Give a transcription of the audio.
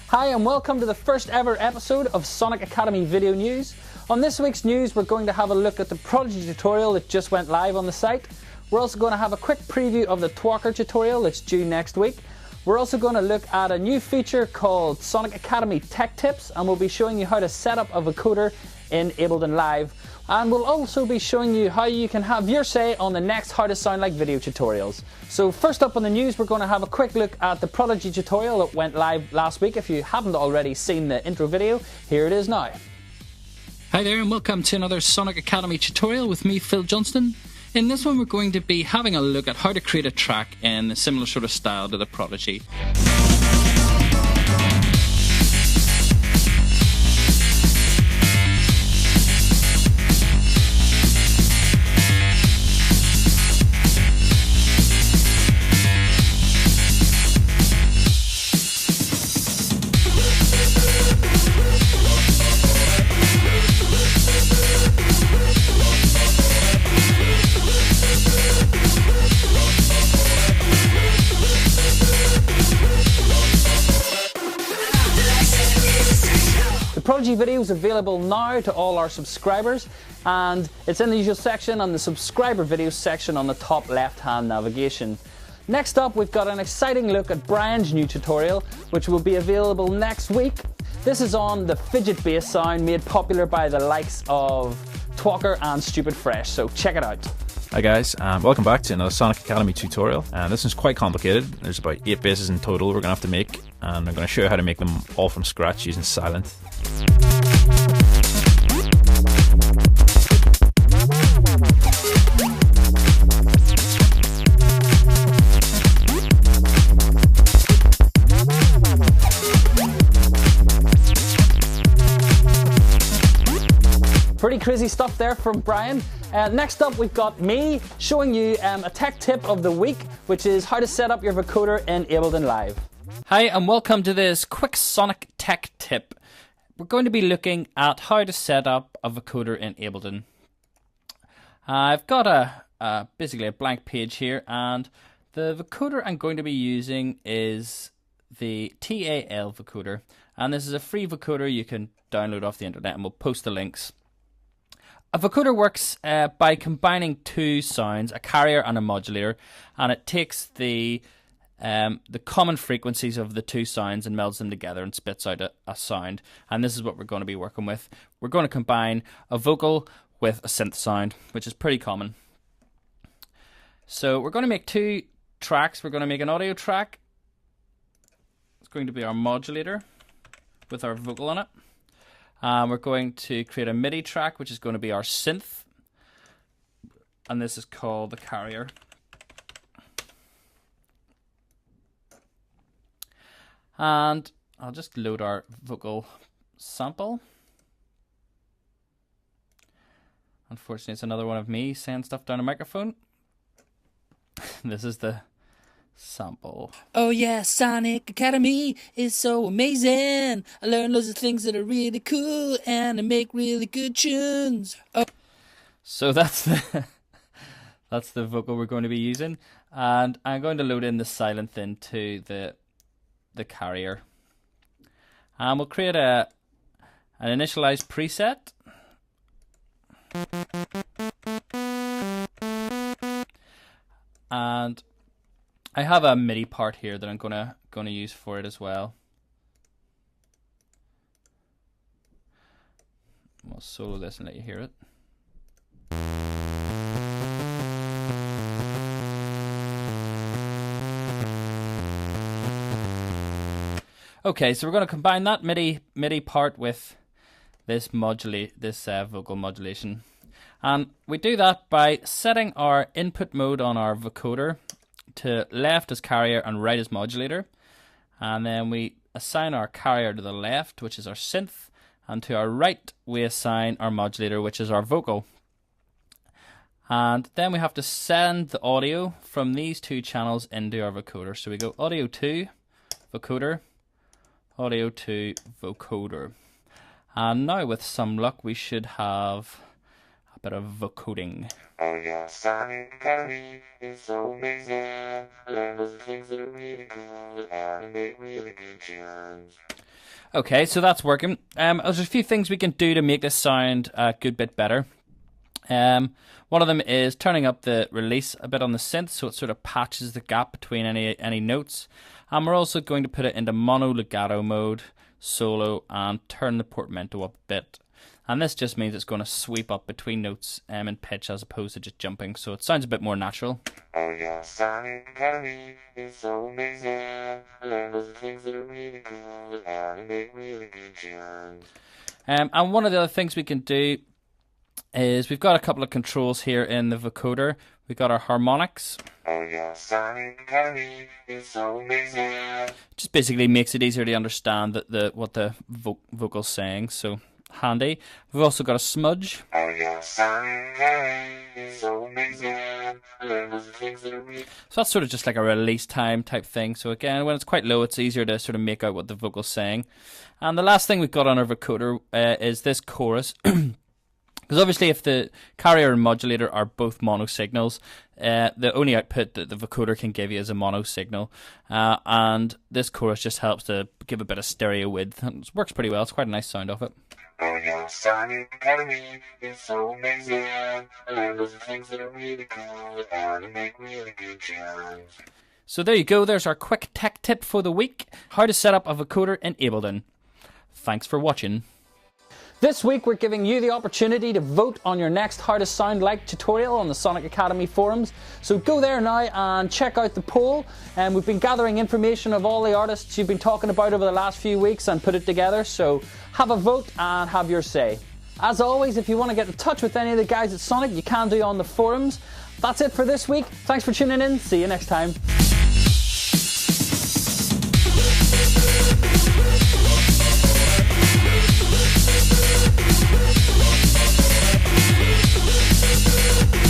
Hi and welcome to the first ever episode of Sonic Academy Video News. On this week's news we're going to have a look at the Prodigy tutorial that just went live on the site. We're also going to have a quick preview of the Twocker tutorial that's due next week. We're also going to look at a new feature called Sonic Academy Tech Tips, and we'll be showing you how to set up a vocoder in Ableton Live. And we'll also be showing you how you can have your say on the next How to Sound Like video tutorials. So first up on the news, we're going to have a quick look at the Prodigy tutorial that went live last week. If you haven't already seen the intro video, here it is now. Hi there and welcome to another Sonic Academy tutorial with me, Phil Johnston. In this one we're going to be having a look at how to create a track in a similar sort of style to the Prodigy. The Prodigy video is available now to all our subscribers, and it's in the usual section on the subscriber videos section on the top left hand navigation. Next up we've got an exciting look at Brian's new tutorial, which will be available next week. This is on the fidget bass sound made popular by the likes of Twocker and Stupid Fresh, so check it out. Hi guys, welcome back to another Sonic Academy tutorial. This one's quite complicated. There's about 8 basses in total we're going to have to make, and I'm going to show you how to make them all from scratch using Silent. Pretty crazy stuff there from Brian. Next up we've got me showing you a tech tip of the week, which is how to set up your vocoder in Ableton Live. Hi and welcome to this quick Sonic tech tip. We're going to be looking at how to set up a vocoder in Ableton. I've got basically a blank page here, and the vocoder I'm going to be using is the TAL Vocoder, and this is a free vocoder you can download off the internet, and we'll post the links. A vocoder works by combining two sounds, a carrier and a modulator, and it takes the common frequencies of the two sounds and melds them together and spits out a sound. And this is what we're going to be working with. We're going to combine a vocal with a synth sound, which is pretty common. So we're going to make two tracks. We're going to make an audio track. It's going to be our modulator with our vocal on it. We're going to create a MIDI track, which is going to be our synth, and this is called the carrier. And I'll just load our vocal sample. Unfortunately, it's another one of me saying stuff down a microphone. This is the sample. Oh yeah, Sonic Academy is so amazing. I learned loads of things that are really cool, and I make really good tunes. Oh. So that's the vocal we're going to be using, and I'm going to load in the silent into the carrier, and we'll create an initialized preset. And I have a MIDI part here that I'm gonna use for it as well. We'll solo this and let you hear it. Okay, so we're going to combine that MIDI part with this vocal modulation, and we do that by setting our input mode on our vocoder to left as carrier and right as modulator, and then we assign our carrier to the left, which is our synth, and to our right we assign our modulator, which is our vocal. And then we have to send the audio from these two channels into our vocoder. So we go audio to vocoder, audio to vocoder, and now with some luck we should have a bit of vocoding. Oh yeah, Sonic Academy is so amazing. I learn those things that are really cool and I make really good tunes. Okay, so that's working. There's a few things we can do to make this sound a good bit better. One of them is turning up the release a bit on the synth, so it sort of patches the gap between any notes. And we're also going to put it into mono legato mode, solo, and turn the portamento up a bit. And this just means it's going to sweep up between notes in pitch as opposed to just jumping, so it sounds a bit more natural. Oh yeah, Sonic Academy is so amazing. I learned those things that are really cool, how to make really good tunes. And one of the other things we can do is we've got a couple of controls here in the vocoder. We've got our harmonics. Oh yeah, Sonic Academy is so amazing. Just basically makes it easier to understand what the vocal's saying, so handy. We've also got a smudge. Oh yeah, Sonic Academy is so amazing. I learned those things that are really So that's sort of just like a release time type thing. So again, when it's quite low, it's easier to sort of make out what the vocal's saying. And the last thing we've got on our vocoder is this chorus. Because obviously if the carrier and modulator are both mono signals, the only output that the vocoder can give you is a mono signal. And this chorus just helps to give a bit of stereo width. And it works pretty well. It's quite a nice sound off it. Oh yeah, Sonic Academy is so amazing. I learned those things that are really cool, how to make really good tunes. So there you go. There's our quick tech tip for the week. How to set up a vocoder in Ableton. Thanks for watching. This week we're giving you the opportunity to vote on your next How to Sound Like tutorial on the Sonic Academy forums. So go there now and check out the poll. And we've been gathering information of all the artists you've been talking about over the last few weeks and put it together. So have a vote and have your say. As always, if you want to get in touch with any of the guys at Sonic, you can do on the forums. That's it for this week. Thanks for tuning in. See you next time. We'll be right back.